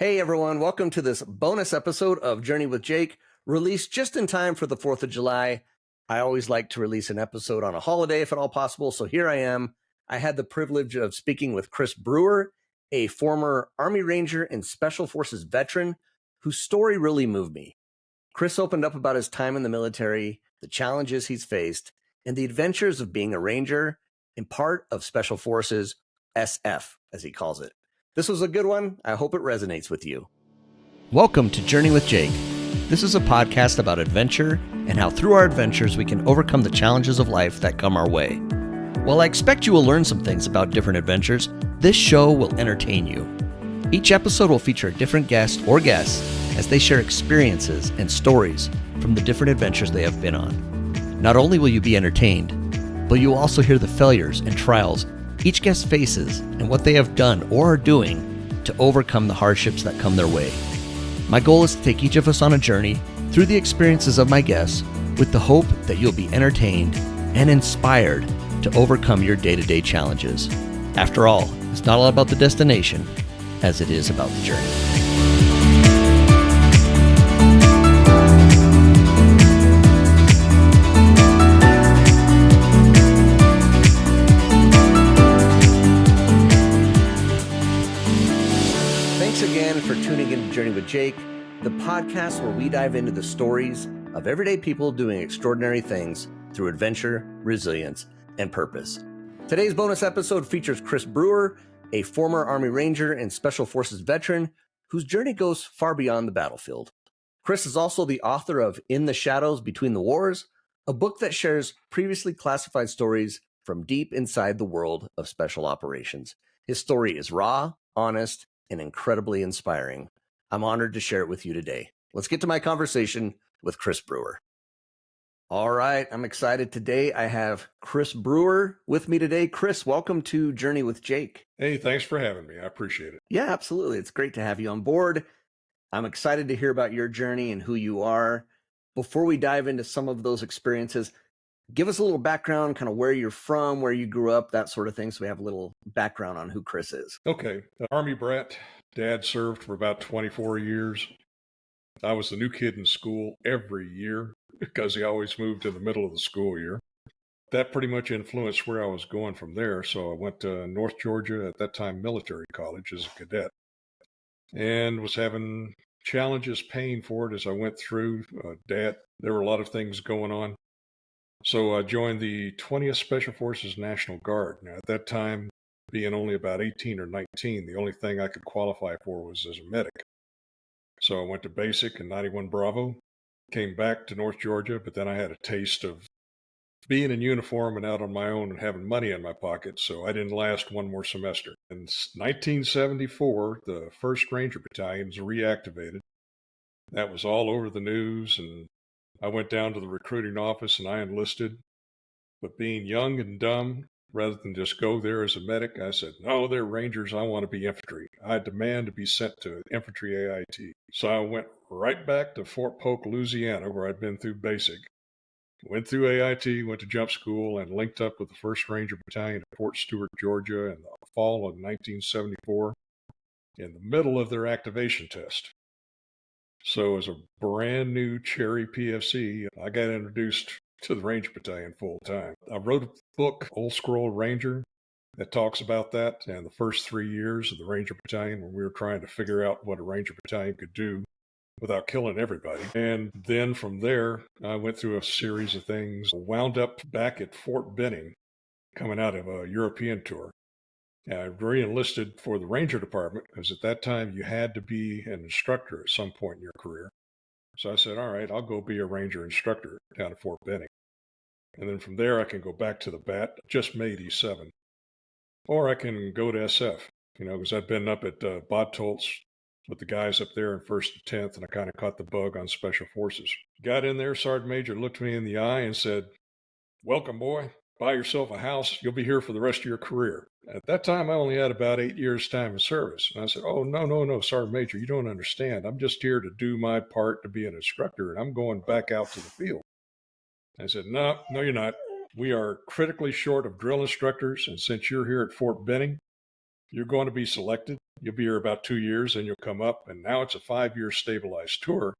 Hey everyone, welcome to this bonus episode of Journey with Jake, released just in time for the 4th of July. I always like to release an episode on a holiday if at all possible, so here I am. I had the privilege of speaking with Chris Brewer, a former Army Ranger and Special Forces veteran whose story really moved me. Chris opened up about his time in the military, the challenges he's faced, and the adventures of being a Ranger and part of Special Forces SF, as he calls it. This was a good one. I hope it resonates with you. Welcome to Journey with Jake. This is a podcast about adventure and how through our adventures we can overcome the challenges of life that come our way. While I expect you will learn some things about different adventures, this show will entertain you. Each episode will feature a different guest or guests as they share experiences and stories from the different adventures they have been on. Not only will you be entertained, but you will also hear the failures and trials each guest faces and what they have done or are doing to overcome the hardships that come their way. My goal is to take each of us on a journey through the experiences of my guests with the hope that you'll be entertained and inspired to overcome your day-to-day challenges. After all, it's not all about the destination as it is about the journey. For tuning in to Journey with Jake, the podcast where we dive into the stories of everyday people doing extraordinary things through adventure, resilience, and purpose. Today's bonus episode features Chris Brewer, a former Army Ranger and Special Forces veteran whose journey goes far beyond the battlefield. Chris is also the author of In the Shadows Between the Wars, a book that shares previously classified stories from deep inside the world of special operations. His story is raw, honest, and incredibly inspiring. I'm honored to share it with you today. Let's get to my conversation with Chris Brewer. All right, I'm excited today. I have Chris Brewer with me today. Chris, welcome to Journey with Jake. Hey, thanks for having me. I appreciate it. Yeah, absolutely. It's great to have you on board. I'm excited to hear about your journey and who you are. Before we dive into some of those experiences, give us a little background, kind of where you're from, where you grew up, that sort of thing, so we have a little background on who Chris is. Okay. Army brat. Dad served for about 24 years. I was the new kid in school every year because he always moved in the middle of the school year. That pretty much influenced where I was going from there. So I went to North Georgia, at that time military college, as a cadet, and was having challenges paying for it as I went through. There were a lot of things going on. So I joined the 20th Special Forces National Guard. Now, at that time, being only about 18 or 19, the only thing I could qualify for was as a medic. So I went to basic in 91 Bravo, came back to North Georgia, but then I had a taste of being in uniform and out on my own and having money in my pocket, so I didn't last one more semester. In 1974, the 1st Ranger Battalion was reactivated. That was all over the news, and I went down to the recruiting office and I enlisted. But being young and dumb, rather than just go there as a medic, I said, no, they're Rangers. I want to be infantry. I demand to be sent to infantry AIT. So I went right back to Fort Polk, Louisiana, where I'd been through basic. Went through AIT, went to jump school, and linked up with the 1st Ranger Battalion at Fort Stewart, Georgia in the fall of 1974, in the middle of their activation test. So as a brand new cherry PFC, I got introduced to the Ranger Battalion full time. I wrote a book, Old Scroll Ranger, that talks about that and the first 3 years of the Ranger Battalion when we were trying to figure out what a Ranger Battalion could do without killing everybody. And then from there, I went through a series of things, wound up back at Fort Benning, coming out of a European tour. I re-enlisted for the Ranger Department because at that time you had to be an instructor at some point in your career. So I said, all right, I'll go be a Ranger instructor down at Fort Benning. And then from there, I can go back to the BAT, just made E7. Or I can go to SF, because I'd been up at Bodtolz with the guys up there in 1st and 10th, and I kind of caught the bug on Special Forces. Got in there, Sergeant Major looked me in the eye and said, welcome, boy. Buy yourself a house. You'll be here for the rest of your career. At that time, I only had about 8 years' time of service. And I said, oh, no, Sergeant Major, you don't understand. I'm just here to do my part to be an instructor, and I'm going back out to the field. I said, no, you're not. We are critically short of drill instructors, and since you're here at Fort Benning, you're going to be selected. You'll be here about 2 years and you'll come up, and now it's a 5-year stabilized tour.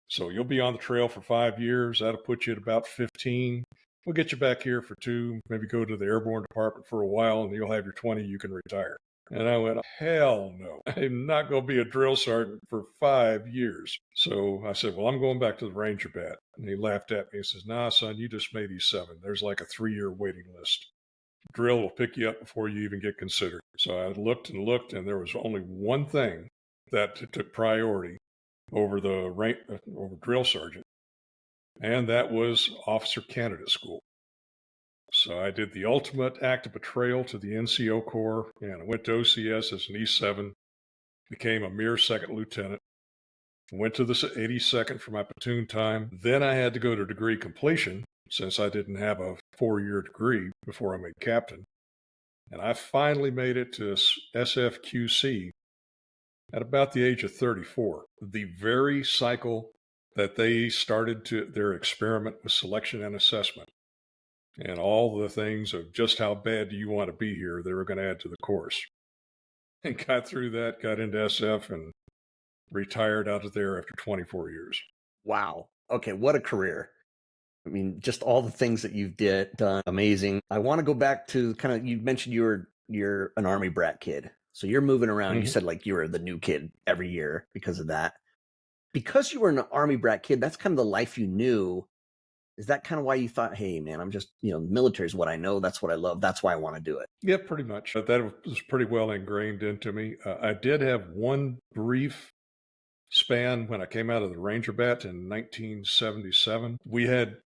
So you'll be on the trail for 5 years. That'll put you at about 15. We'll get you back here for 2, maybe go to the airborne department for a while, and you'll have your 20, you can retire. And I went, hell no, I'm not going to be a drill sergeant for 5 years. So I said, well, I'm going back to the Ranger Bat. And he laughed at me and says, nah, son, you just made E7. There's like a 3-year waiting list. Drill will pick you up before you even get considered. So I looked, and there was only one thing that took priority over over drill sergeant, and that was officer candidate school. So I did the ultimate act of betrayal to the NCO Corps, and I went to OCS as an E7, became a mere second lieutenant, went to the 82nd for my platoon time. Then I had to go to degree completion since I didn't have a 4-year degree before I made captain. And I finally made it to SFQC at about the age of 34, the very cycle that they started their experiment with selection and assessment. And all the things of just how bad do you want to be here, they were going to add to the course. And got through that, got into SF, and retired out of there after 24 years. Wow. Okay, what a career. I mean, just all the things that you've done, amazing. I want to go back to kind of, you mentioned you're an Army brat kid. So you're moving around. You said like you were the new kid every year because of that. Because you were an Army brat kid, that's kind of the life you knew. Is that kind of why you thought, hey, man, I'm just, the military is what I know. That's what I love. That's why I want to do it. Yeah, pretty much. That was pretty well ingrained into me. I did have one brief span when I came out of the Ranger Bat in 1977. We had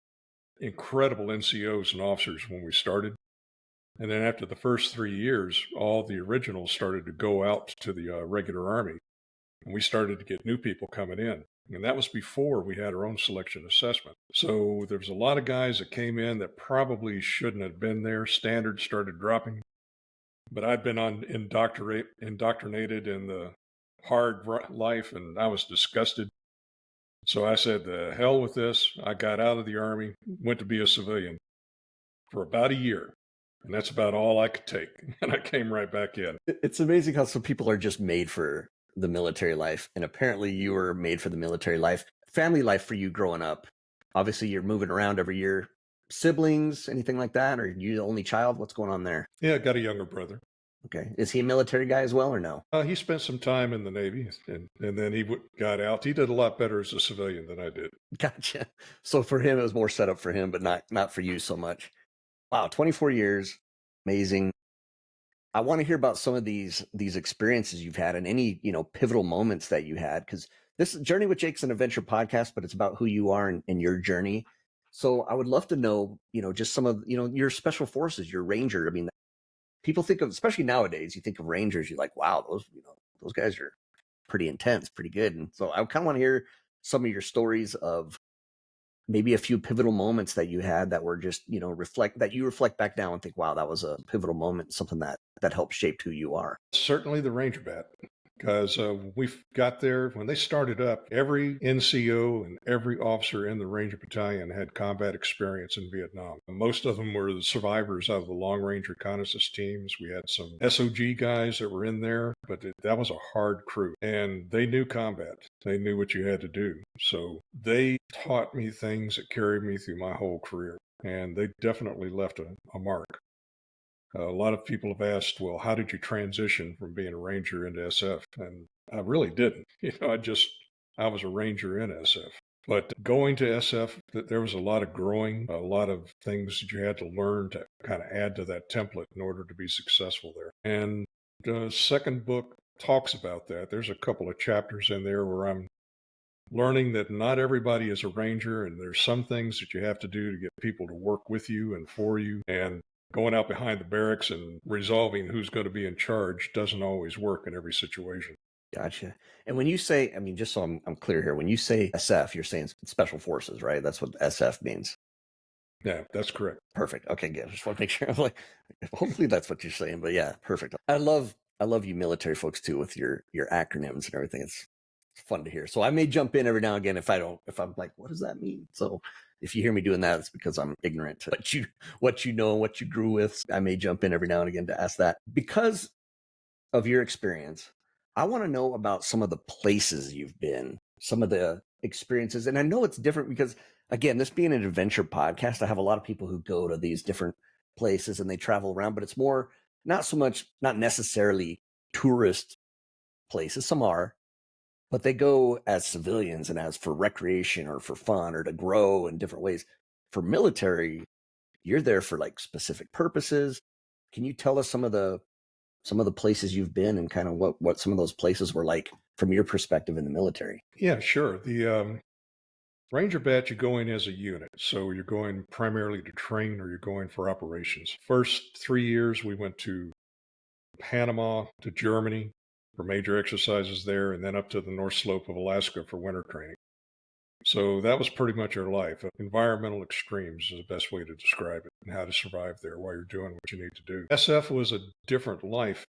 incredible NCOs and officers when we started. And then after the first 3 years, all the originals started to go out to the regular Army. And we started to get new people coming in. And that was before we had our own selection assessment. So there was a lot of guys that came in that probably shouldn't have been there. Standards started dropping. But I'd been indoctrinated in the hard life, and I was disgusted. So I said, the hell with this. I got out of the Army, went to be a civilian for about a year. And that's about all I could take. And I came right back in. It's amazing how some people are just made for the military life. And apparently you were made for the military life. Family life for you growing up. Obviously you're moving around every year. Siblings, anything like that? Or are you the only child? What's going on there? Yeah, I got a younger brother. Okay. Is he a military guy as well or no? He spent some time in the Navy and then he got out. He did a lot better as a civilian than I did. Gotcha. So for him, it was more set up for him, but not for you so much. Wow, 24 years. Amazing. I want to hear about some of these experiences you've had and any, pivotal moments that you had, because this Journey with Jake's an adventure podcast, but it's about who you are and your journey. So I would love to know, just some of, your special forces, your Ranger. I mean, people think of, especially nowadays, you think of Rangers, you're like, wow, those guys are pretty intense, pretty good. And so I kind of want to hear some of your stories of maybe a few pivotal moments that you had that were just, reflect back now and think, wow, that was a pivotal moment, something that helped shape who you are. Certainly the Ranger Bat, because we got there when they started up. Every NCO and every officer in the Ranger Battalion had combat experience in Vietnam. Most of them were the survivors out of the long range reconnaissance teams. We had some SOG guys that were in there, but that was a hard crew, and they knew combat. They knew what you had to do. So they taught me things that carried me through my whole career, and they definitely left a mark. A lot of people have asked, well, how did you transition from being a Ranger into SF? And I really didn't. I was a Ranger in SF. But going to SF, there was a lot of growing, a lot of things that you had to learn to kind of add to that template in order to be successful there. And the second book talks about that. There's a couple of chapters in there where I'm learning that not everybody is a Ranger, and there's some things that you have to do to get people to work with you and for you. And going out behind the barracks and resolving who's going to be in charge doesn't always work in every situation. Gotcha. And when you say, I mean, just so I'm clear here, when you say SF, you're saying Special Forces, right? That's what SF means. Yeah, that's correct. Perfect. Okay, good. Just want to make sure. I'm like, hopefully that's what you're saying. But yeah, perfect. I love you military folks too with your acronyms and everything. It's fun to hear. So I may jump in every now and again if I'm like, what does that mean? So if you hear me doing that, it's because I'm ignorant to what you know and what you grew with. I may jump in every now and again to ask that. Because of your experience, I want to know about some of the places you've been, some of the experiences. And I know it's different because, again, this being an adventure podcast, I have a lot of people who go to these different places and they travel around, but it's more not so much, not necessarily tourist places. Some are, but they go as civilians and as for recreation or for fun or to grow in different ways. For military, you're there for like specific purposes. Can you tell us some of the places you've been and kind of what some of those places were like from your perspective in the military? Yeah, sure. The Ranger Bat, you go in as a unit. So you're going primarily to train or you're going for operations. First 3 years, we went to Panama, to Germany for major exercises there, and then up to the North Slope of Alaska for winter training. So that was pretty much our life. Environmental extremes is the best way to describe it, and how to survive there while you're doing what you need to do. SF was a different life.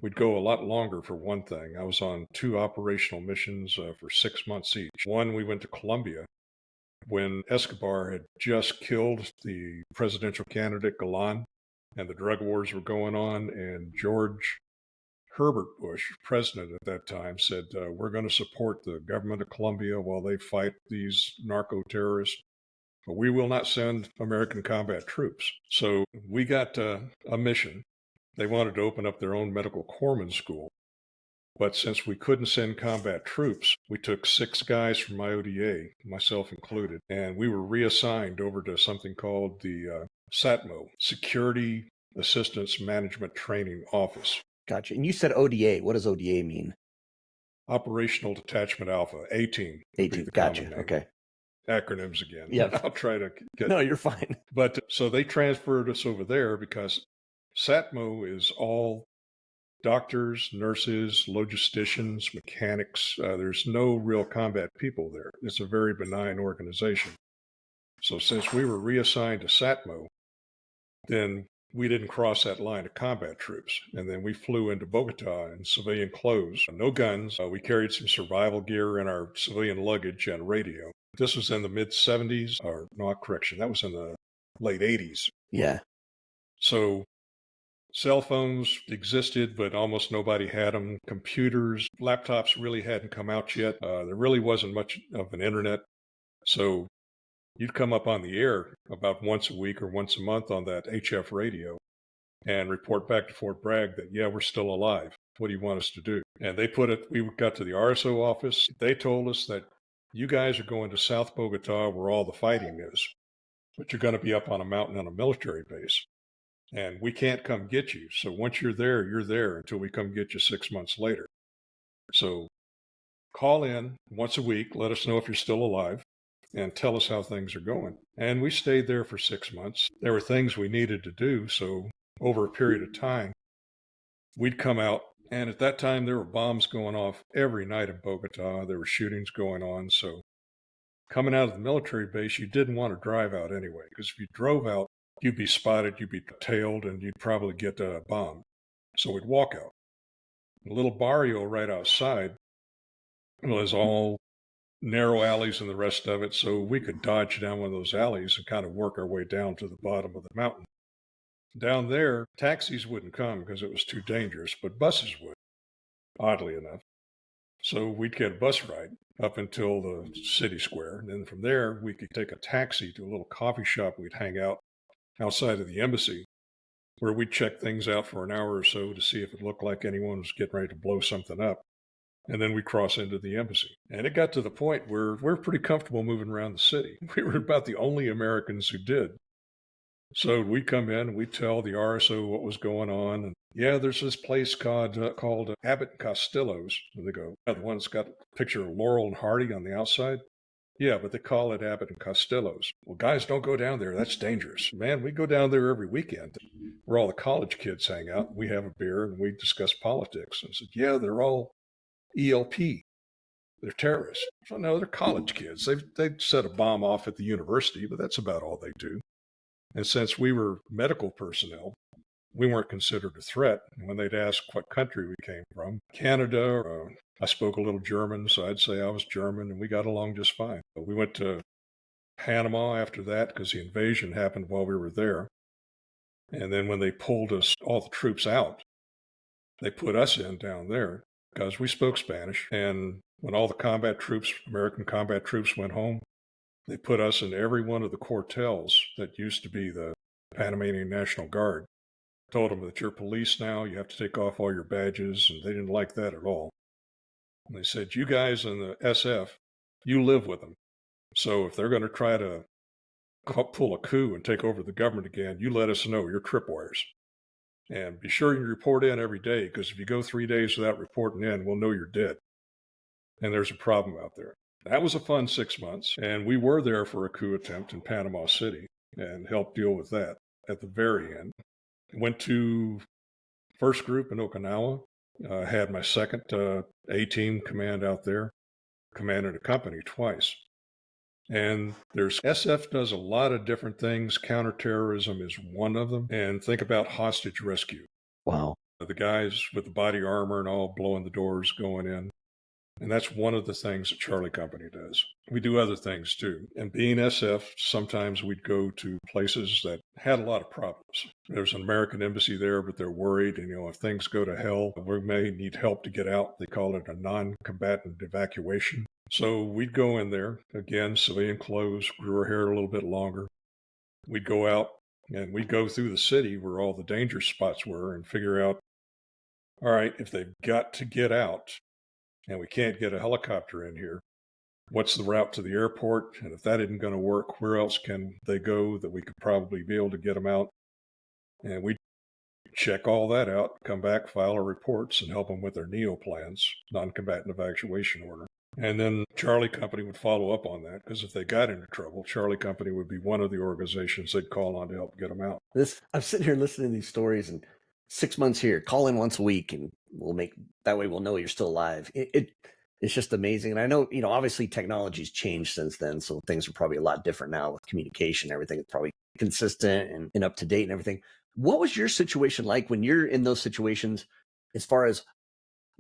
We'd go a lot longer for one thing. I was on 2 operational missions for 6 months each. One, we went to Colombia when Escobar had just killed the presidential candidate Galan and the drug wars were going on, and George Herbert Bush, president at that time, said, we're going to support the government of Colombia while they fight these narco-terrorists, but we will not send American combat troops. So we got a mission. They wanted to open up their own medical corpsman school. But since we couldn't send combat troops, we took 6 guys from my ODA, myself included, and we were reassigned over to something called the SATMO, Security Assistance Management Training Office. Gotcha. And you said ODA. What does ODA mean? Operational Detachment Alpha, A-Team. A-Team. Gotcha. Okay. Acronyms again. Yeah. I'll try to get... No, you're fine. But so they transferred us over there because SATMO is all doctors, nurses, logisticians, mechanics. There's no real combat people there. It's a very benign organization. So since we were reassigned to SATMO, then we didn't cross that line of combat troops. And then we flew into Bogota in civilian clothes, no guns. We carried some survival gear in our civilian luggage and radio. This was in the mid-70s, or no, correction, that was in the late 80s. Yeah. So cell phones existed, but almost nobody had them. Computers, laptops really hadn't come out yet. There really wasn't much of an internet. So you'd come up on the air about once a week or once a month on that HF radio and report back to Fort Bragg that, yeah, we're still alive. What do you want us to do? And they put it, we got to the RSO office. They told us that you guys are going to South Bogota where all the fighting is, but you're going to be up on a mountain on a military base. And we can't come get you. So once you're there until we come get you 6 months later. So call in once a week, let us know if you're still alive, and tell us how things are going. And we stayed there for 6 months. There were things we needed to do. So over a period of time, we'd come out. And at that time, there were bombs going off every night in Bogota. There were shootings going on. So coming out of the military base, you didn't want to drive out anyway, because if you drove out, you'd be spotted, you'd be tailed, and you'd probably get bombed. So we'd walk out. A little barrio right outside was all narrow alleys and the rest of it, so we could dodge down one of those alleys and kind of work our way down to the bottom of the mountain. Down there, taxis wouldn't come because it was too dangerous, but buses would, oddly enough. So we'd get a bus ride up until the city square, and then from there, we could take a taxi to a little coffee shop we'd hang out outside of the embassy, where we'd check things out for an hour or so to see if it looked like anyone was getting ready to blow something up. And then we'd cross into the embassy. And it got to the point where we're pretty comfortable moving around the city. We were about the only Americans who did. So we'd come in and we'd tell the RSO what was going on. And yeah, there's this place called Abbott and Costello's. And they go, yeah, the one that's got a picture of Laurel and Hardy on the outside. Yeah, but they call it Abbott and Costello's. Well, guys, don't go down there. That's dangerous. Man, we go down there every weekend where all the college kids hang out. We have a beer and we discuss politics. And I said, yeah, they're all ELP. They're terrorists. So no, they're college kids. They set a bomb off at the university, but that's about all they do. And since we were medical personnel, we weren't considered a threat. And when they'd ask what country we came from, Canada, I spoke a little German, so I'd say I was German, and we got along just fine. But we went to Panama after that because the invasion happened while we were there. And then when they pulled all the troops out, they put us in down there. because we spoke Spanish. And when all the combat troops, American combat troops, went home, they put us in every one of the quartels that used to be the Panamanian National Guard. Told them that you're police now, you have to take off all your badges, and they didn't like that at all. And they said, you guys in the SF, you live with them. So if they're going to try to pull a coup and take over the government again, you let us know. You're tripwires. And be sure you report in every day, because if you go 3 days without reporting in, we'll know you're dead. And there's a problem out there. That was a fun 6 months. And we were there for a coup attempt in Panama City and helped deal with that at the very end. Went to first group in Okinawa. Had my second A-team command out there. Commanded a company twice. And there's SF does a lot of different things. Counterterrorism is one of them. And think about hostage rescue. Wow. The guys with the body armor and all blowing the doors going in. And that's one of the things that Charlie Company does. We do other things too. And being SF, sometimes we'd go to places that had a lot of problems. There's an American embassy there, but they're worried. And, if things go to hell, we may need help to get out. They call it a non-combatant evacuation. So we'd go in there, again, civilian clothes, grew our hair a little bit longer. We'd go out and we'd go through the city where all the danger spots were and figure out, all right, if they've got to get out, and we can't get a helicopter in here, what's the route to the airport? And if that isn't going to work, where else can they go that we could probably be able to get them out? And we check all that out, come back, file our reports, and help them with their NEO plans, non-combatant evacuation order. And then Charlie Company would follow up on that, because if they got into trouble, Charlie Company would be one of the organizations they'd call on to help get them out. I'm sitting here listening to these stories, and 6 months here, call in once a week, and that way we'll know you're still alive. It's just amazing. And I know, obviously technology's changed since then, so things are probably a lot different now with communication. Everything is probably consistent and up to date and everything. What was your situation like when you're in those situations, as far as,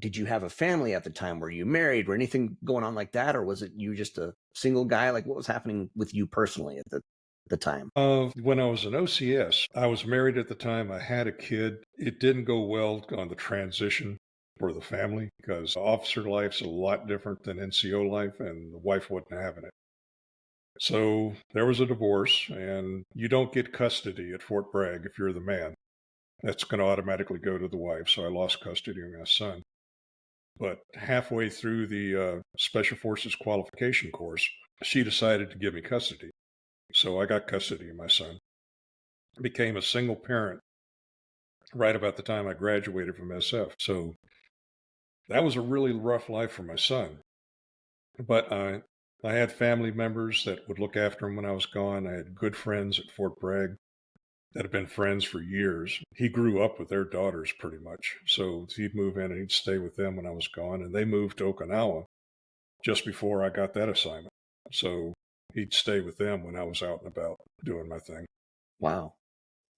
did you have a family at the time? Were you married? Were anything going on like that? Or was it you just a single guy? Like, what was happening with you personally at the time? When I was an OCS, I was married at the time. I had a kid. It didn't go well on the transition for the family, because officer life's a lot different than NCO life, and the wife wasn't having it. So there was a divorce, and you don't get custody at Fort Bragg if you're the man. That's going to automatically go to the wife. So I lost custody of my son. But halfway through the Special Forces qualification course, she decided to give me custody. So I got custody of my son. Became a single parent right about the time I graduated from SF. So that was a really rough life for my son. But I had family members that would look after him when I was gone. I had good friends at Fort Bragg that have been friends for years. He grew up with their daughters pretty much. So he'd move in and he'd stay with them when I was gone. And they moved to Okinawa just before I got that assignment. So he'd stay with them when I was out and about doing my thing. Wow.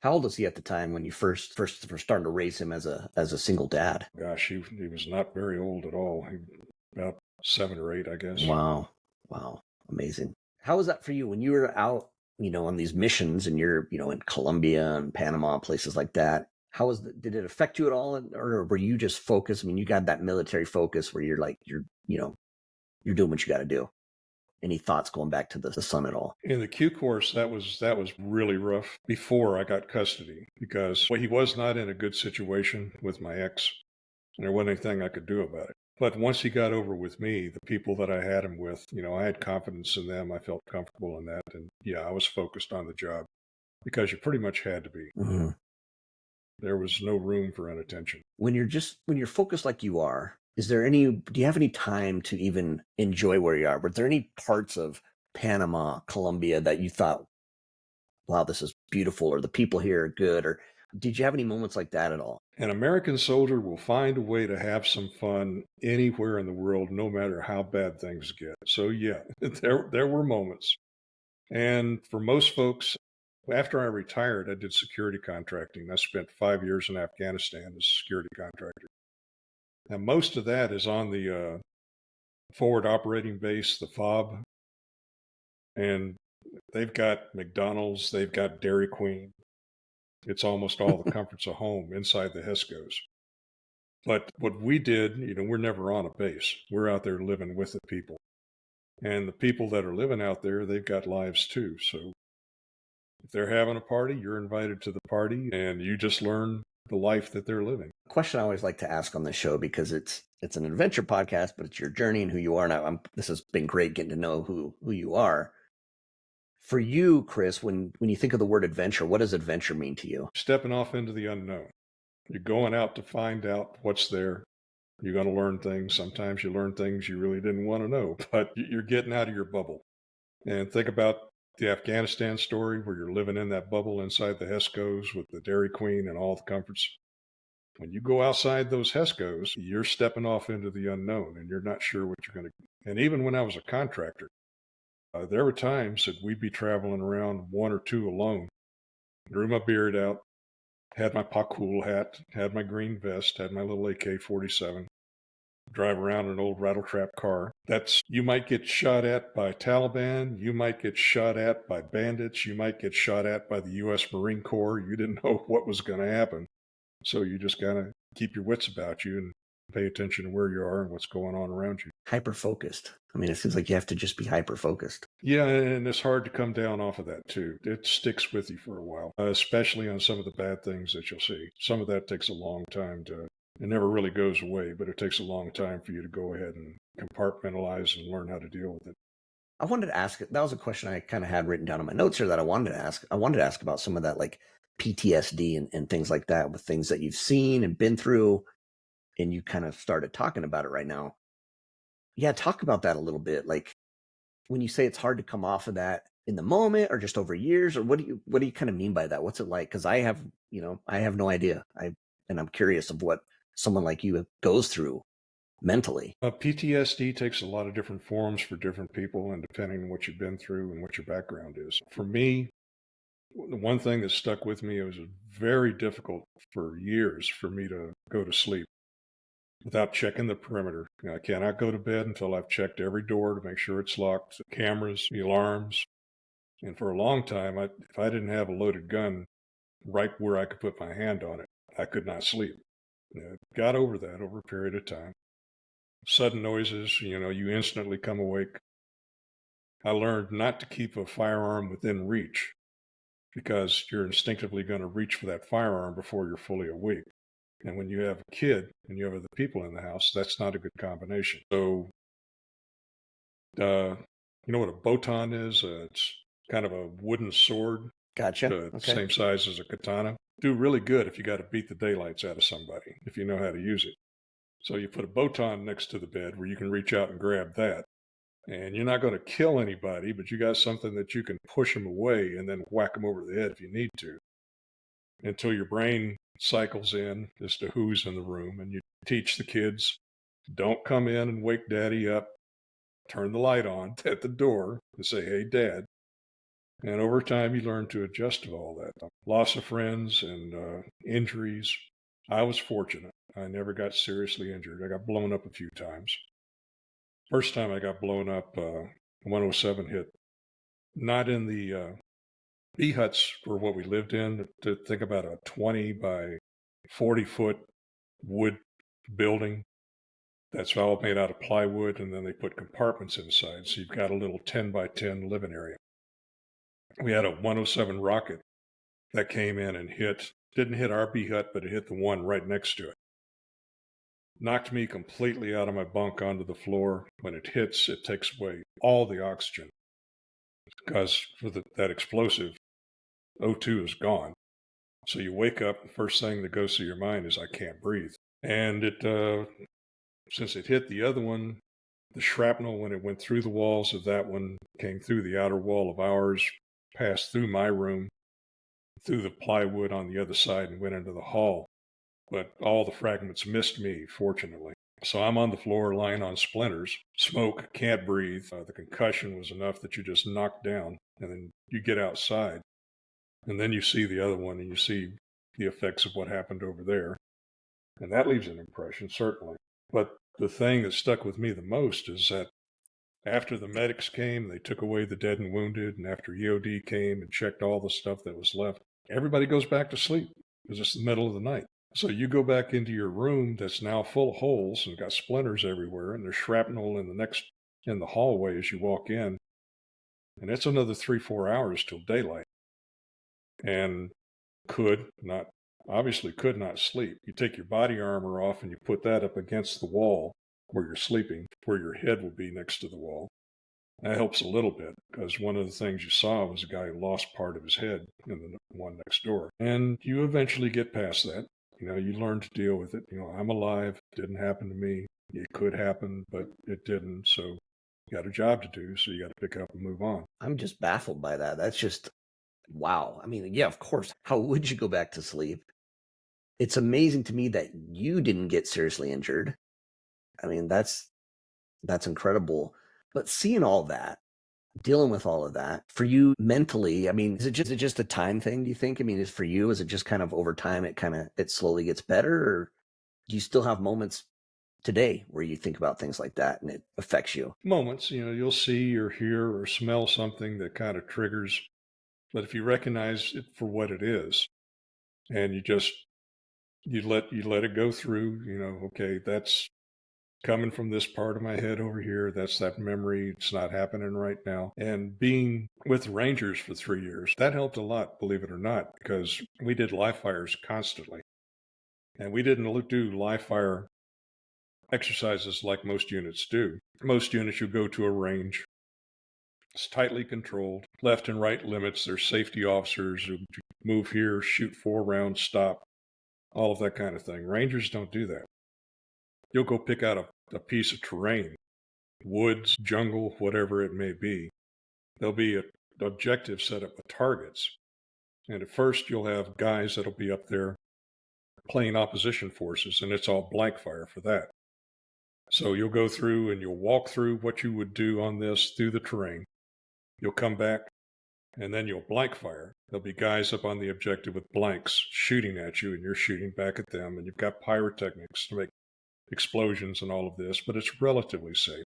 How old was he at the time when you first were starting to raise him as a single dad? Gosh, he was not very old at all. About 7 or 8, I guess. Wow. Amazing. How was that for you when you were out, on these missions, and you're, in Colombia and Panama, places like that? Did it affect you at all? Or were you just focused? I mean, you got that military focus where you're like, you're doing what you got to do. Any thoughts going back to the son at all? In the Q course, that was really rough before I got custody, because he was not in a good situation with my ex, and there wasn't anything I could do about it. But once he got over with me, the people that I had him with, I had confidence in them. I felt comfortable in that. And yeah, I was focused on the job, because you pretty much had to be. Mm-hmm. There was no room for inattention. When you're focused like you are, do you have any time to even enjoy where you are? Were there any parts of Panama, Colombia that you thought, wow, this is beautiful, or the people here are good? Or did you have any moments like that at all? An American soldier will find a way to have some fun anywhere in the world, no matter how bad things get. So yeah, there were moments. And for most folks, after I retired, I did security contracting. I spent 5 years in Afghanistan as a security contractor. And most of that is on the forward operating base, the FOB. And they've got McDonald's, they've got Dairy Queen. It's almost all the comforts of home inside the HESCOs. But what we did, we're never on a base. We're out there living with the people. And the people that are living out there, they've got lives too. So if they're having a party, you're invited to the party and you just learn the life that they're living. Question I always like to ask on this show, because it's an adventure podcast, but it's your journey and who you are. Now, this has been great getting to know who you are. For you, Chris, when you think of the word adventure, what does adventure mean to you? Stepping off into the unknown. You're going out to find out what's there. You're going to learn things. Sometimes you learn things you really didn't want to know, but you're getting out of your bubble. And think about the Afghanistan story where you're living in that bubble inside the HESCOs with the Dairy Queen and all the comforts. When you go outside those HESCOs, you're stepping off into the unknown and you're not sure what you're going to. And even when I was a contractor, there were times that we'd be traveling around one or two alone, grew my beard out, had my Pakul hat, had my green vest, had my little AK-47, drive around an old rattletrap car. You might get shot at by Taliban, you might get shot at by bandits, you might get shot at by the U.S. Marine Corps. You didn't know what was going to happen. So you just got to keep your wits about you and pay attention to where you are and what's going on around you. Hyper-focused. I mean, it seems like you have to just be hyper-focused. Yeah, and it's hard to come down off of that too. It sticks with you for a while, especially on some of the bad things that you'll see. Some of that takes a long time it never really goes away, but it takes a long time for you to go ahead and compartmentalize and learn how to deal with it. I wanted to ask, that was a question I kind of had written down in my notes here that I wanted to ask. I wanted to ask about some of that, like PTSD and things like that, with things that you've seen and been through, and you kind of started talking about it right now. Yeah, talk about that a little bit. Like, when you say it's hard to come off of that in the moment or just over years, or what do you kind of mean by that? What's it like? Because I have no idea. I'm curious of what someone like you goes through mentally. PTSD takes a lot of different forms for different people, and depending on what you've been through and what your background is. For me, the one thing that stuck with me, it was very difficult for years for me to go to sleep without checking the perimeter. I cannot go to bed until I've checked every door to make sure it's locked, the cameras, the alarms. And for a long time, if I didn't have a loaded gun right where I could put my hand on it, I could not sleep. Got over that over a period of time. Sudden noises, you instantly come awake. I learned not to keep a firearm within reach because you're instinctively going to reach for that firearm before you're fully awake. And when you have a kid and you have other people in the house, that's not a good combination. So, you know what a botan is? It's kind of a wooden sword. Gotcha. Okay. Same size as a katana. Do really good if you got to beat the daylights out of somebody, if you know how to use it. So you put a botan next to the bed where you can reach out and grab that. And you're not going to kill anybody, but you got something that you can push them away and then whack them over the head if you need to, until your brain cycles in as to who's in the room. And you teach the kids, don't come in and wake daddy up, turn the light on at the door and say, hey, dad. And over time, you learn to adjust to all that. Loss of friends and injuries. I was fortunate. I never got seriously injured. I got blown up a few times. First time I got blown up, 107 hit. Not in the B huts for what we lived in. To think about a 20 by 40 foot wood building that's all made out of plywood, and then they put compartments inside. So you've got a little 10 by 10 living area. We had a 107 rocket that came in and didn't hit our B hut, but it hit the one right next to it. Knocked me completely out of my bunk onto the floor. When it hits, it takes away all the oxygen because for that explosive, O2 is gone. So you wake up, the first thing that goes through your mind is, I can't breathe. And since it hit the other one, the shrapnel, when it went through the walls of that one, came through the outer wall of ours, passed through my room, through the plywood on the other side, and went into the hall. But all the fragments missed me, fortunately. So I'm on the floor lying on splinters, smoke, can't breathe. The concussion was enough that you just knocked down, and then you get outside. And then you see the other one, and you see the effects of what happened over there. And that leaves an impression, certainly. But the thing that stuck with me the most is that after the medics came, they took away the dead and wounded, and after EOD came and checked all the stuff that was left, everybody goes back to sleep because it's the middle of the night. So you go back into your room that's now full of holes and got splinters everywhere, and there's shrapnel in the hallway as you walk in, and it's another 3-4 hours till daylight. And could not sleep. You take your body armor off and you put that up against the wall where you're sleeping, where your head will be next to the wall. That helps a little bit, because one of the things you saw was a guy who lost part of his head in the one next door. And you eventually get past that. You learn to deal with it. I'm alive. It didn't happen to me. It could happen, but it didn't. So you got a job to do, so you got to pick up and move on. I'm just baffled by that. That's just, wow. I mean, yeah, of course. How would you go back to sleep? It's amazing to me that you didn't get seriously injured. I mean, that's incredible. But seeing all that, dealing with all of that, for you mentally, I mean, is it just a time thing, do you think? I mean, is it just kind of over time it slowly gets better, or do you still have moments today where you think about things like that and it affects you? Moments, you'll see or hear or smell something that kind of triggers. But if you recognize it for what it is, and you let it go through, okay, that's coming from this part of my head over here. That's that memory. It's not happening right now. And being with Rangers for 3 years, that helped a lot, believe it or not, because we did live fires constantly. And we didn't do live fire exercises like most units do. Most units, you go to a range. It's tightly controlled, left and right limits. There's safety officers who move here, shoot 4 rounds, stop, all of that kind of thing. Rangers don't do that. You'll go pick out a piece of terrain, woods, jungle, whatever it may be. There'll be an objective set up with targets. And at first, you'll have guys that'll be up there playing opposition forces, and it's all blank fire for that. So you'll go through and you'll walk through what you would do on this through the terrain. You'll come back, and then you'll blank fire. There'll be guys up on the objective with blanks shooting at you, and you're shooting back at them, and you've got pyrotechnics to make explosions and all of this, but it's relatively safe.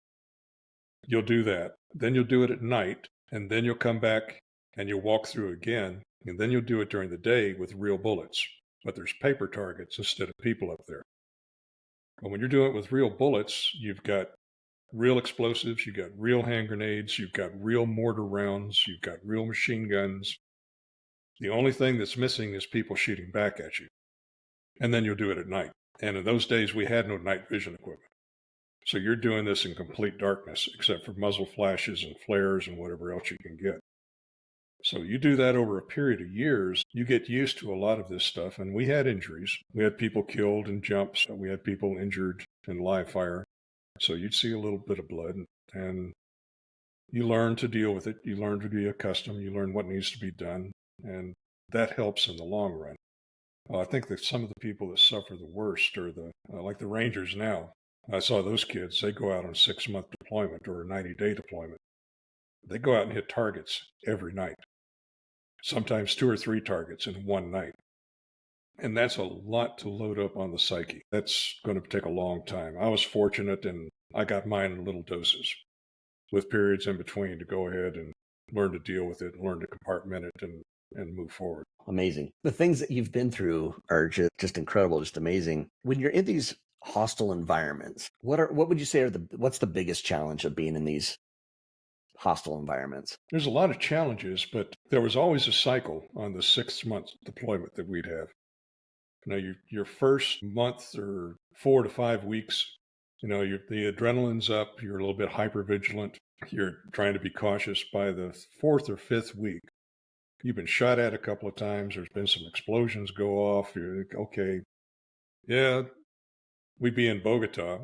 You'll do that. Then you'll do it at night, and then you'll come back and you'll walk through again, and then you'll do it during the day with real bullets. But there's paper targets instead of people up there. But when you're doing it with real bullets, you've got real explosives, you've got real hand grenades, you've got real mortar rounds, you've got real machine guns. The only thing that's missing is people shooting back at you. And then you'll do it at night. And in those days, we had no night vision equipment. So you're doing this in complete darkness, except for muzzle flashes and flares and whatever else you can get. So you do that over a period of years, you get used to a lot of this stuff. And we had injuries. We had people killed in jumps. We had people injured in live fire. So you'd see a little bit of blood, and you learn to deal with it. You learn to be accustomed. You learn what needs to be done. And that helps in the long run. I think that some of the people that suffer the worst are like the Rangers now. I saw those kids, they go out on a 6-month deployment or a 90-day deployment. They go out and hit targets every night, sometimes 2 or 3 targets in one night. And that's a lot to load up on the psyche. That's going to take a long time. I was fortunate, and I got mine in little doses with periods in between to go ahead and learn to deal with it, learn to compartment it, and move forward. Amazing. The things that you've been through are just incredible, just amazing. When you're in these hostile environments, what would you say what's the biggest challenge of being in these hostile environments? There's a lot of challenges, but there was always a cycle on the 6-month deployment that we'd have. Your first month or 4 to 5 weeks, the adrenaline's up, you're a little bit hypervigilant, you're trying to be cautious. By the 4th or 5th week, you've been shot at a couple of times, there's been some explosions go off, you're like, okay, yeah, we'd be in Bogota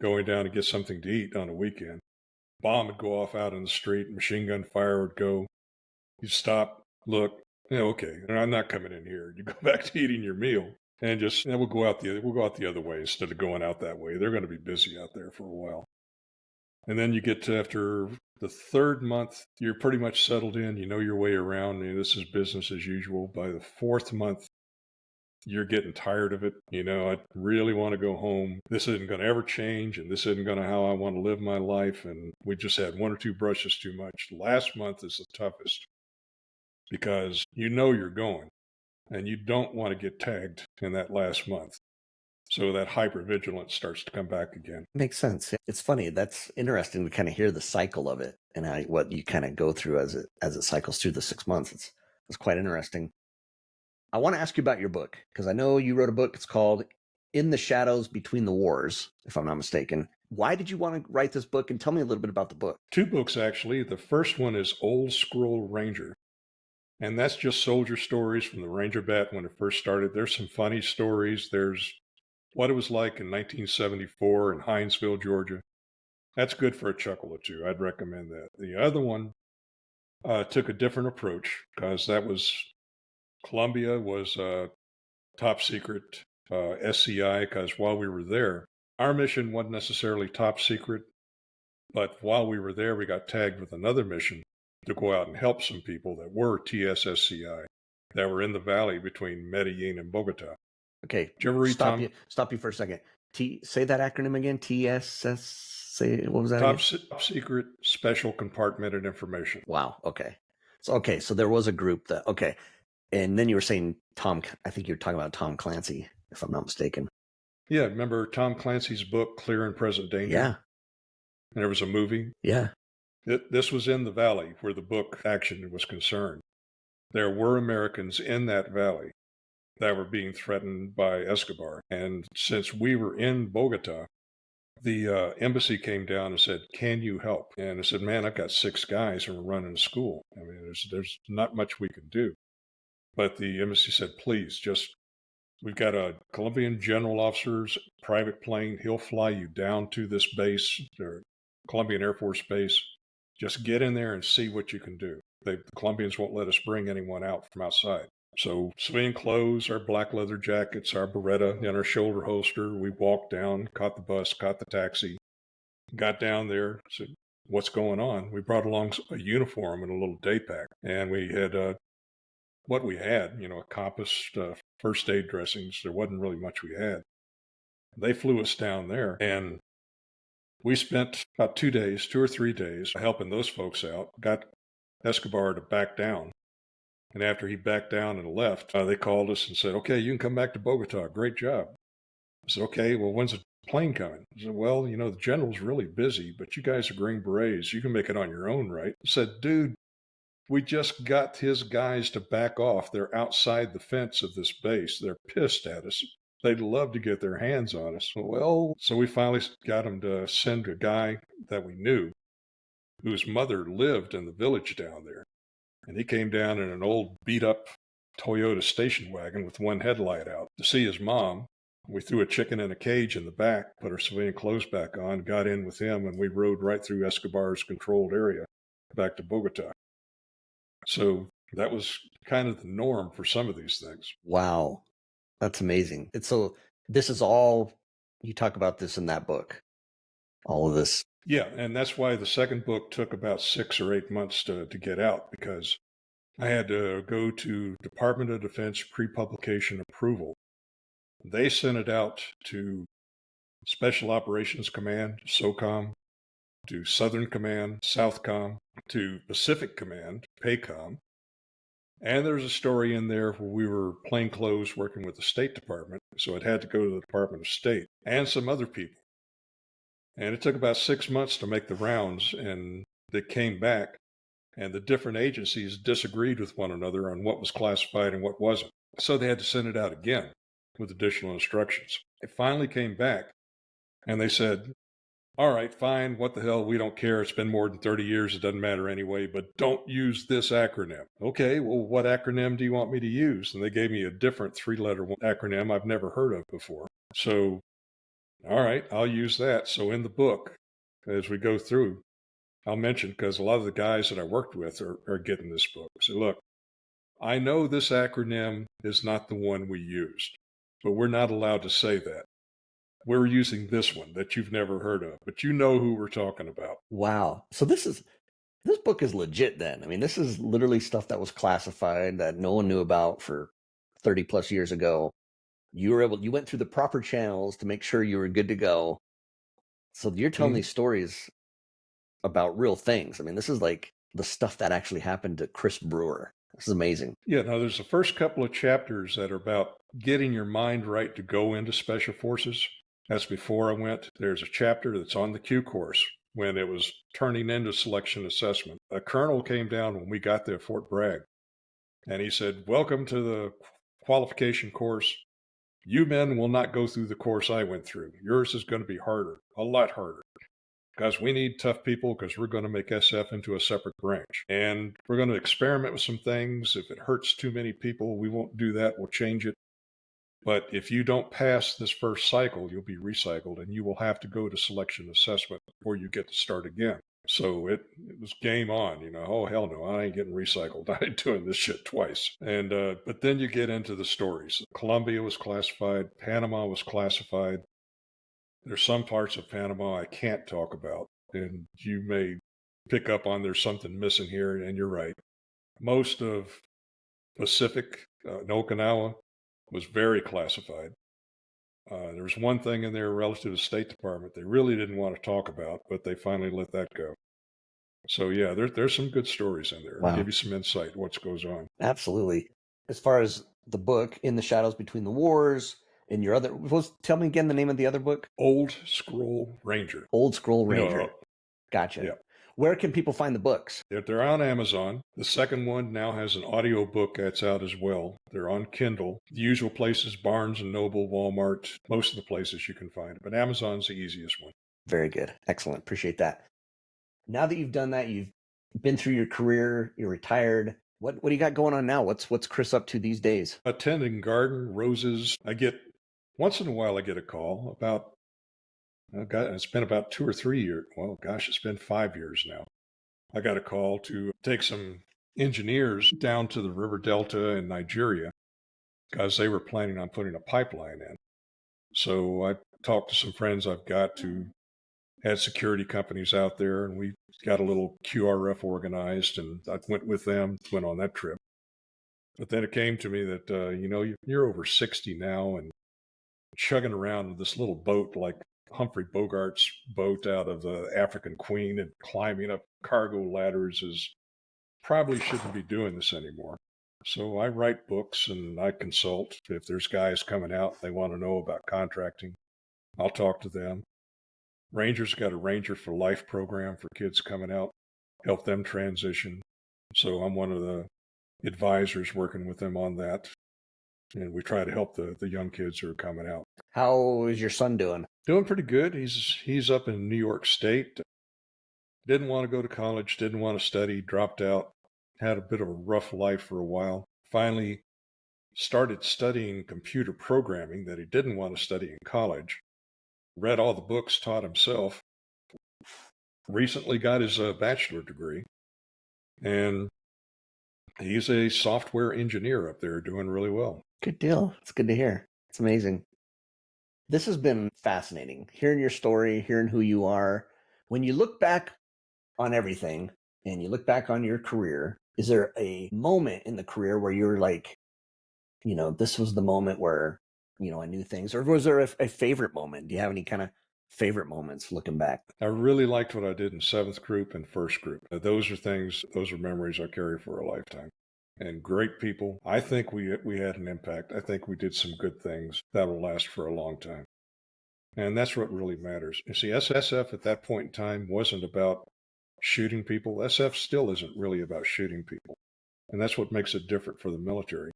going down to get something to eat on a weekend. Bomb would go off out in the street, machine gun fire would go. You stop, look, okay, I'm not coming in here. You go back to eating your meal, and we'll go out the other way instead of going out that way. They're going to be busy out there for a while. And then you get to after the 3rd month, you're pretty much settled in. You know your way around. This is business as usual. By the 4th month, you're getting tired of it. I really want to go home. This isn't going to ever change, and this isn't going to how I want to live my life. And we just had 1 or 2 brushes too much. Last month is the toughest because you're going. and you don't want to get tagged in that last month. So that hypervigilance starts to come back again. Makes sense. It's funny. That's interesting to kind of hear the cycle of it and what you kind of go through as it cycles through the 6 months. It's quite interesting. I want to ask you about your book because I know you wrote a book. It's called In the Shadows Between the Wars, if I'm not mistaken. Why did you want to write this book? And tell me a little bit about the book. 2 books, actually. The first one is Old Squirrel Ranger. And that's just soldier stories from the Ranger Bat when it first started. There's some funny stories. There's what it was like in 1974 in Hinesville, Georgia. That's good for a chuckle or two. I'd recommend that. The other one took a different approach because that was Colombia was top secret SCI because while we were there, our mission wasn't necessarily top secret, but while we were there, we got tagged with another mission to go out and help some people that were TSSCI that were in the valley between Medellin and Bogota. Okay, did you ever read stop you for a second. Say that acronym again. TSS. Say what was that? Top secret special compartmented information. Wow. Okay. So there was a group that and then you were saying Tom. I think you were talking about Tom Clancy, if I'm not mistaken. Yeah, remember Tom Clancy's book Clear and Present Danger? Yeah. And there was a movie. Yeah. This was in the valley where the book action was concerned. There were Americans in that valley that were being threatened by Escobar. And since we were in Bogota, the embassy came down and said, "Can you help?" And I said, "Man, I've got 6 guys and we're running a school. I mean, there's not much we can do." But the embassy said, "Please, we've got a Colombian general officer's private plane. He'll fly you down to this base, or Colombian Air Force Base. Just get in there and see what you can do. The Colombians won't let us bring anyone out from outside." So civilian clothes, our black leather jackets, our Beretta in our shoulder holster, we walked down, caught the bus, caught the taxi, got down there, said, "What's going on?" We brought along a uniform and a little day pack. And we had what we had, a compass, first aid dressings. There wasn't really much we had. They flew us down there, and we spent about 2 or 3 days helping those folks out, got Escobar to back down. And after he backed down and left, they called us and said, "Okay, you can come back to Bogota. Great job." I said, "Okay, well, when's the plane coming?" I said, "Well, the general's really busy, but you guys are Green Berets. You can make it on your own, right?" I said, "Dude, we just got his guys to back off. They're outside the fence of this base. They're pissed at us. They'd love to get their hands on us." Well, so we finally got him to send a guy that we knew whose mother lived in the village down there. And he came down in an old beat-up Toyota station wagon with one headlight out to see his mom. We threw a chicken in a cage in the back, put our civilian clothes back on, got in with him, and we rode right through Escobar's controlled area back to Bogota. So that was kind of the norm for some of these things. Wow. That's amazing. So this is all, you talk about this in that book, all of this. Yeah, and that's why the second book took about 6 or 8 months to get out, because I had to go to Department of Defense pre-publication approval. They sent it out to Special Operations Command, SOCOM, to Southern Command, SOUTHCOM, to Pacific Command, PACOM. And there's a story in there where we were plainclothes working with the State Department, so it had to go to the Department of State and some other people. And it took about 6 months to make the rounds, and they came back, and the different agencies disagreed with one another on what was classified and what wasn't. So they had to send it out again with additional instructions. It finally came back, and they said, "All right, fine, what the hell, we don't care. It's been more than 30 years. It doesn't matter anyway, but don't use this acronym." "Okay, well, what acronym do you want me to use?" And they gave me a different 3-letter acronym I've never heard of before. So, all right, I'll use that. So in the book, as we go through, I'll mention, because a lot of the guys that I worked with are getting this book. So look, I know this acronym is not the one we used, but we're not allowed to say that. We're using this one that you've never heard of, but you know who we're talking about. Wow. So this book is legit then. I mean, this is literally stuff that was classified that no one knew about for 30 plus years ago. You went through the proper channels to make sure you were good to go. So you're telling these stories about real things. I mean, this is like the stuff that actually happened to Chris Brewer. This is amazing. Yeah, now there's the first couple of chapters that are about getting your mind right to go into special forces. That's before I went. There's a chapter that's on the Q course when it was turning into selection assessment. A colonel came down when we got there at Fort Bragg, and he said, "Welcome to the qualification course. You men will not go through the course I went through. Yours is going to be harder, a lot harder. Guys, we need tough people because we're going to make SF into a separate branch. And we're going to experiment with some things. If it hurts too many people, we won't do that. We'll change it. But if you don't pass this first cycle, you'll be recycled and you will have to go to selection assessment before you get to start again." So it was game on, oh, hell no, I ain't getting recycled. I ain't doing this shit twice. And, but then you get into the stories. Colombia was classified. Panama was classified. There's some parts of Panama I can't talk about, and you may pick up on there's something missing here, and you're right. Most of Pacific, Okinawa, was very classified. There was one thing in there relative to State Department they really didn't want to talk about, but they finally let that go. So yeah, there's some good stories in there. Wow. Give you some insight what goes on. Absolutely. As far as the book, In the Shadows Between the Wars, and your other, tell me again the name of the other book. Old Scroll Ranger. Old Scroll Ranger. Gotcha. Yeah. Where can people find the books? They're on Amazon. The second one now has an audio book that's out as well. They're on Kindle. The usual places, Barnes & Noble, Walmart, most of the places you can find it. But Amazon's the easiest one. Very good. Excellent. Appreciate that. Now that you've done that, you've been through your career, you're retired. What do you got going on now? What's Chris up to these days? Attending garden, roses. Once in a while I get a call about, it's been about 2 or 3 years. Well, gosh, it's been 5 years now. I got a call to take some engineers down to the river delta in Nigeria because they were planning on putting a pipeline in. So I talked to some friends I've got who had security companies out there, and we got a little QRF organized, and I went with them, went on that trip. But then it came to me that, you're over 60 now and chugging around with this little boat like Humphrey Bogart's boat out of the African Queen and climbing up cargo ladders probably shouldn't be doing this anymore. So I write books and I consult. If there's guys coming out, they want to know about contracting, I'll talk to them. Ranger's got a Ranger for Life program for kids coming out, help them transition. So I'm one of the advisors working with them on that. And we try to help the young kids who are coming out. How is your son doing? Doing pretty good. He's up in New York State. Didn't want to go to college, didn't want to study, dropped out, had a bit of a rough life for a while. Finally started studying computer programming that he didn't want to study in college. Read all the books, taught himself. Recently got his bachelor degree. And he's a software engineer up there doing really well. Good deal. It's good to hear. It's amazing. This has been fascinating, hearing your story, hearing who you are. When you look back on everything and you look back on your career, is there a moment in the career where you're like, this was the moment where, I knew things? Or was there a favorite moment? Do you have any kind of favorite moments looking back? I really liked what I did in 7th group and 1st group. Those are memories I carry for a lifetime. And great people. I think we had an impact. I think we did some good things that will last for a long time. And that's what really matters. You see, SF at that point in time wasn't about shooting people. SF still isn't really about shooting people. And that's what makes it different for the military.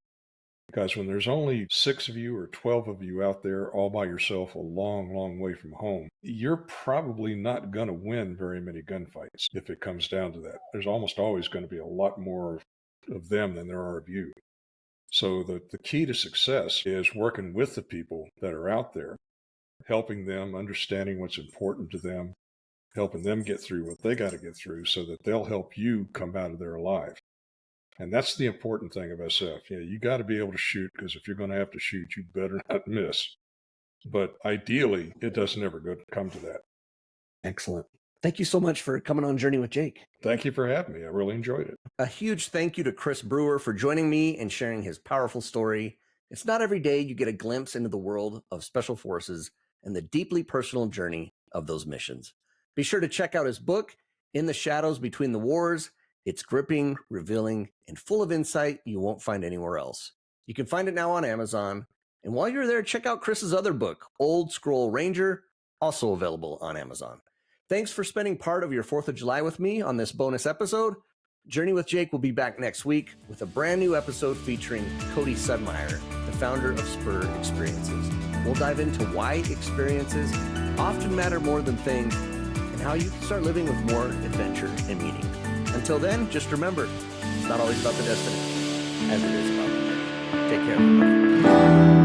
Because when there's only 6 of you or 12 of you out there all by yourself a long, long way from home, you're probably not going to win very many gunfights if it comes down to that. There's almost always going to be a lot more of them than there are of you. So the key to success is working with the people that are out there, helping them, understanding what's important to them, helping them get through what they got to get through so that they'll help you come out of there alive. And that's the important thing of SF. You got to be able to shoot, because if you're going to have to shoot, you better not miss. But ideally, it doesn't ever come to that. Excellent. Thank you so much for coming on Journey with Jake. Thank you for having me. I really enjoyed it. A huge thank you to Chris Brewer for joining me and sharing his powerful story. It's not every day you get a glimpse into the world of special forces and the deeply personal journey of those missions. Be sure to check out his book, In the Shadows Between the Wars, It's gripping, revealing, and full of insight you won't find anywhere else. You can find it now on Amazon. And while you're there, check out Chris's other book, Old Scroll Ranger, also available on Amazon. Thanks for spending part of your 4th of July with me on this bonus episode. Journey with Jake will be back next week with a brand new episode featuring Cody Sudmeyer, the founder of Spur Experiences. We'll dive into why experiences often matter more than things and how you can start living with more adventure and meaning. Until then, just remember, it's not always about the destination as it is about the journey. Take care, everybody.